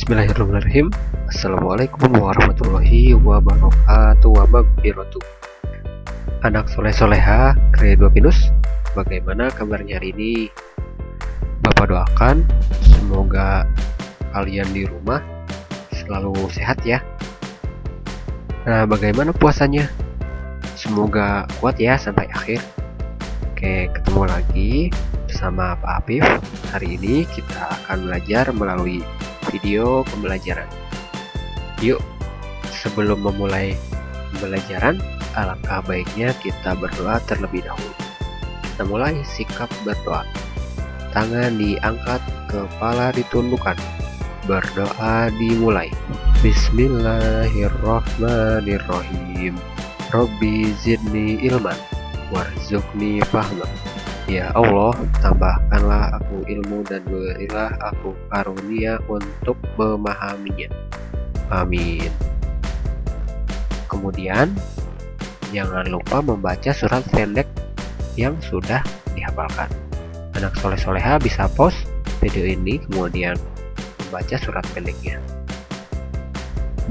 Bismillahirrahmanirrahim. Assalamualaikum warahmatullahi wabarakatuh. Anak soleh soleha Kredo Pinus, bagaimana kabarnya hari ini? Bapak doakan semoga kalian di rumah selalu sehat ya. Nah, bagaimana puasanya? Semoga kuat ya sampai akhir. Oke, ketemu lagi bersama Pak Afif. Hari ini kita akan belajar melalui video pembelajaran. Yuk, sebelum memulai pembelajaran, alangkah baiknya kita berdoa terlebih dahulu. Kita mulai sikap berdoa. Tangan diangkat, kepala ditundukkan. Berdoa dimulai. Bismillahirrahmanirrahim. Robbi zidni ilman warzuqni fahman. Ya Allah, tambahkanlah aku ilmu dan berilah aku karunia untuk memahaminya. Amin. Kemudian, jangan lupa membaca surat pendek yang sudah dihafalkan. Anak soleh-soleha bisa pause video ini kemudian membaca surat pendeknya.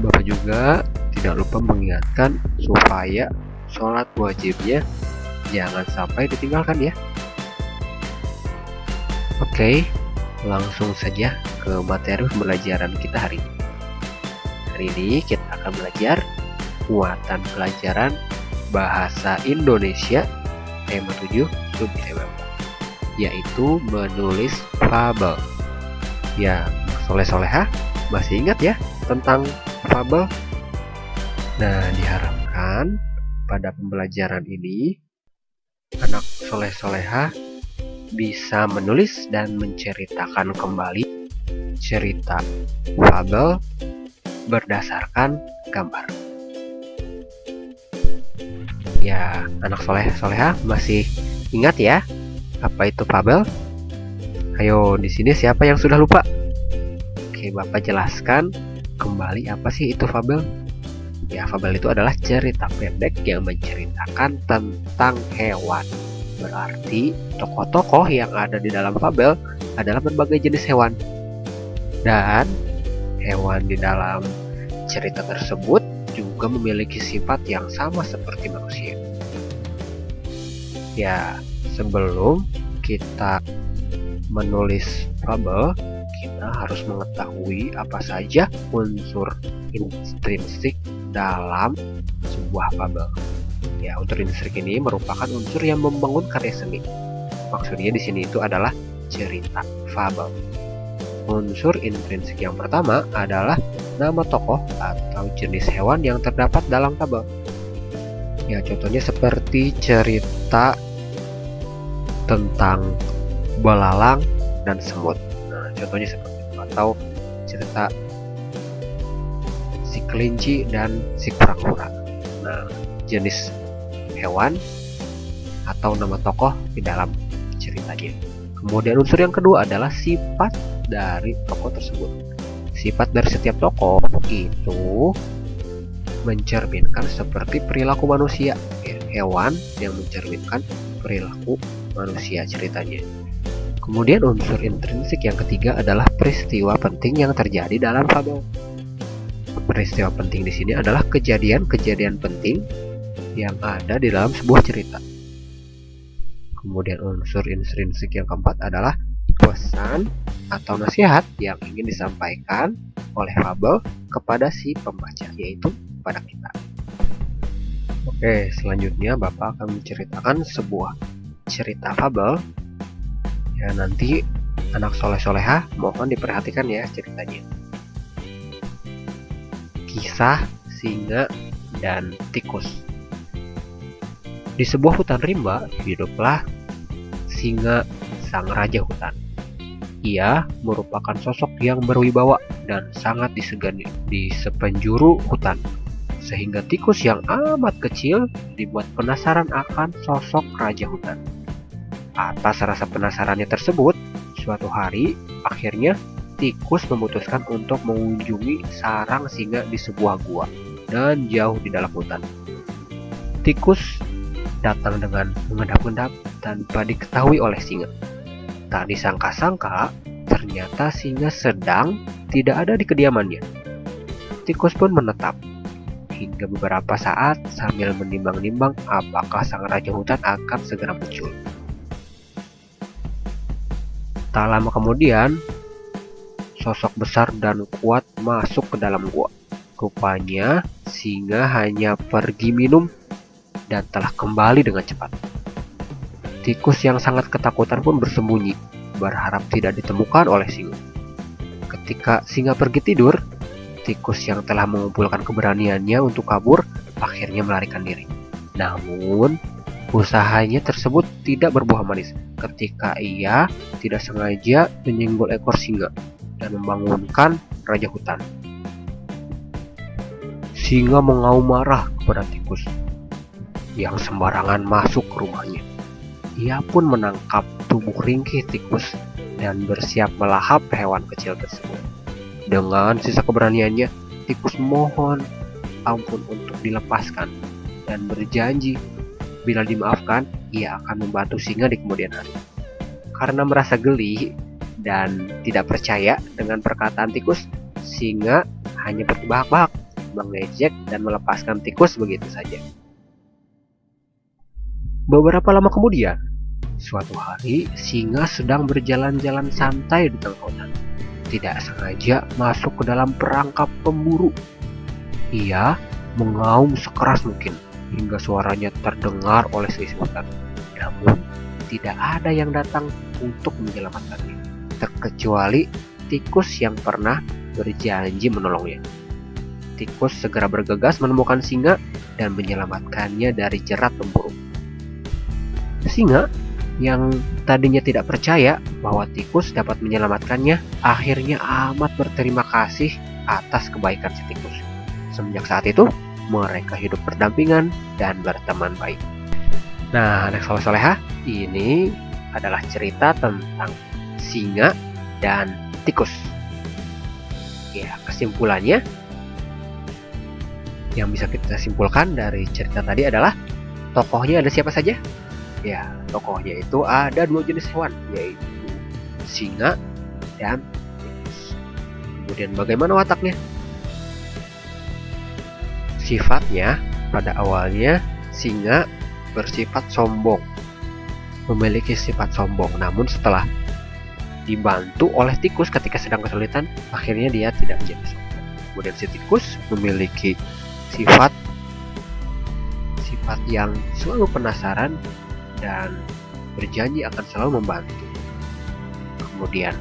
Bapak juga tidak lupa mengingatkan supaya sholat wajibnya jangan sampai ditinggalkan ya. Oke, langsung saja ke materi pembelajaran kita hari ini. Hari ini kita akan belajar muatan pelajaran bahasa Indonesia tema 7 subtema 4, yaitu menulis fabel. Ya, soleh-soleha masih ingat ya tentang fabel? Nah, diharapkan pada pembelajaran ini anak soleh-soleha bisa menulis dan menceritakan kembali cerita fabel berdasarkan gambar. Ya, anak soleh-soleha masih ingat ya apa itu fabel? Ayo, di sini siapa yang sudah lupa? Oke, Bapak jelaskan kembali apa sih itu fabel? Ya, fabel itu adalah cerita pendek yang menceritakan tentang hewan. Berarti tokoh-tokoh yang ada di dalam fabel adalah berbagai jenis hewan. Dan hewan di dalam cerita tersebut juga memiliki sifat yang sama seperti manusia. Ya, sebelum kita menulis fabel, kita harus mengetahui apa saja unsur intrinsik dalam sebuah fabel. Ya, unsur intrinsik ini merupakan unsur yang membangun karya seni. Maksudnya di sini itu adalah cerita fabel. Unsur intrinsik yang pertama adalah nama tokoh atau jenis hewan yang terdapat dalam fabel. Ya, contohnya seperti cerita tentang belalang dan semut. Nah, contohnya seperti itu. Atau cerita si kelinci dan si kura-kura. Nah, jenis hewan atau nama tokoh di dalam ceritanya. Kemudian unsur yang kedua adalah sifat dari tokoh tersebut. Sifat dari setiap tokoh itu mencerminkan seperti perilaku manusia. Hewan yang mencerminkan perilaku manusia ceritanya. Kemudian unsur intrinsik yang ketiga adalah peristiwa penting yang terjadi dalam fabel. Peristiwa penting di sini adalah kejadian-kejadian penting yang ada di dalam sebuah cerita. Kemudian unsur intrinsik yang keempat adalah pesan atau nasihat yang ingin disampaikan oleh fabel kepada si pembaca, yaitu kepada kita. Oke, selanjutnya Bapak akan menceritakan sebuah cerita fabel. Ya, nanti anak soleh-soleha mohon diperhatikan ya ceritanya. Kisah singa dan tikus. Di sebuah hutan rimba, hiduplah singa, sang raja hutan. Ia merupakan sosok yang berwibawa dan sangat disegani di sepenjuru hutan, sehingga tikus yang amat kecil dibuat penasaran akan sosok raja hutan. Atas rasa penasarannya tersebut, suatu hari akhirnya tikus memutuskan untuk mengunjungi sarang singa di sebuah gua dan jauh di dalam hutan. Tikus datang dengan mengendap-endap tanpa diketahui oleh singa. Tak disangka-sangka, ternyata singa sedang tidak ada di kediamannya. Tikus pun menetap hingga beberapa saat sambil menimbang-nimbang apakah sang raja hutan akan segera muncul. Tak lama kemudian, sosok besar dan kuat masuk ke dalam gua. Rupanya, singa hanya pergi minum dan telah kembali dengan cepat. Tikus yang sangat ketakutan pun bersembunyi, berharap tidak ditemukan oleh singa. Ketika singa pergi tidur, tikus yang telah mengumpulkan keberaniannya untuk kabur akhirnya melarikan diri. Namun, usahanya tersebut tidak berbuah manis ketika ia tidak sengaja menyenggol ekor singa dan membangunkan raja hutan. Singa mengaum marah kepada tikus yang sembarangan masuk ke rumahnya. Ia pun menangkap tubuh ringkih tikus dan bersiap melahap hewan kecil tersebut. Dengan sisa keberaniannya, tikus mohon ampun untuk dilepaskan dan berjanji bila dimaafkan, ia akan membantu singa di kemudian hari. Karena merasa geli dan tidak percaya dengan perkataan tikus, singa hanya bertebak-bahak, mengejek dan melepaskan tikus begitu saja. Beberapa lama kemudian, suatu hari singa sedang berjalan-jalan santai di tengah hutan. Tidak sengaja masuk ke dalam perangkap pemburu. Ia mengaum sekeras mungkin hingga suaranya terdengar oleh seisi hutan. Namun, tidak ada yang datang untuk menyelamatkannya, terkecuali tikus yang pernah berjanji menolongnya. Tikus segera bergegas menemukan singa dan menyelamatkannya dari jerat pemburu. Singa yang tadinya tidak percaya bahwa tikus dapat menyelamatkannya, akhirnya amat berterima kasih atas kebaikan si tikus. Semenjak saat itu, mereka hidup berdampingan dan berteman baik. Nah, anak soleh-soleha, ini adalah cerita tentang singa dan tikus. Ya, kesimpulannya yang bisa kita simpulkan dari cerita tadi adalah tokohnya ada siapa saja? Ya, tokohnya itu ada dua jenis hewan, yaitu singa dan tikus. Kemudian bagaimana wataknya? Sifatnya pada awalnya singa bersifat sombong, memiliki sifat sombong. Namun setelah dibantu oleh tikus ketika sedang kesulitan, akhirnya dia tidak menjadi sombong. Kemudian si tikus memiliki sifat yang selalu penasaran dan berjanji akan selalu membantu. Kemudian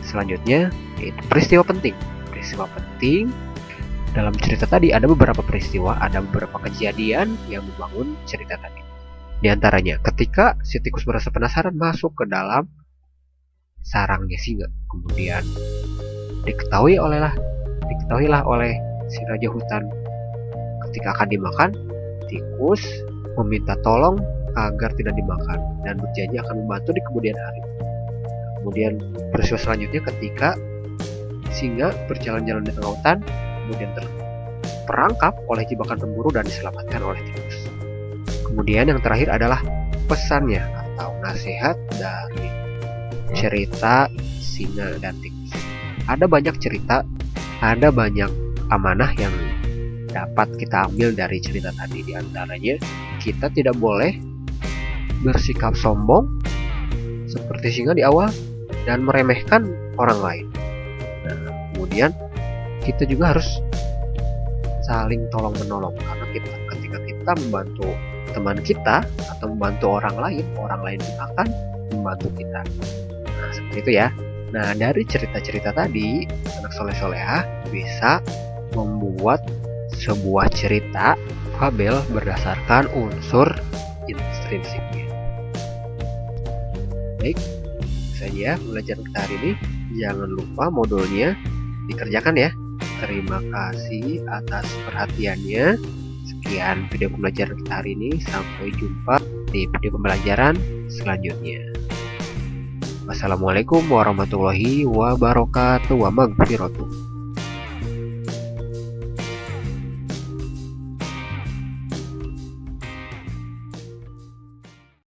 selanjutnya yaitu peristiwa penting. Peristiwa penting dalam cerita tadi ada beberapa peristiwa, ada beberapa kejadian yang membangun cerita tadi. Di antaranya ketika si tikus merasa penasaran masuk ke dalam sarangnya singa. Kemudian diketahuilah oleh si raja hutan ketika akan dimakan, tikus meminta tolong agar tidak dimakan dan berjanji akan membantu di kemudian hari. Kemudian peristiwa selanjutnya ketika singa berjalan-jalan di tengah hutan, kemudian terperangkap oleh jebakan pemburu dan diselamatkan oleh tikus. Kemudian yang terakhir adalah pesannya atau nasihat dari cerita singa dan tikus. Ada banyak cerita, ada banyak amanah yang dapat kita ambil dari cerita tadi. Di antaranya, kita tidak boleh bersikap sombong seperti singa di awal dan meremehkan orang lain. Nah, kemudian kita juga harus saling tolong menolong, karena ketika kita membantu teman kita atau membantu orang lain pun akan membantu kita. Nah, seperti itu ya. Nah, dari cerita-cerita tadi, anak soleh-soleha bisa membuat sebuah cerita fabel berdasarkan unsur intrinsiknya. Baik, saja pembelajaran kita hari ini. Jangan lupa modulnya dikerjakan ya. Terima kasih atas perhatiannya. Sekian video pembelajaran kita hari ini. Sampai jumpa di video pembelajaran selanjutnya. Wassalamualaikum warahmatullahi wabarakatuh. Wa maghfiratuh.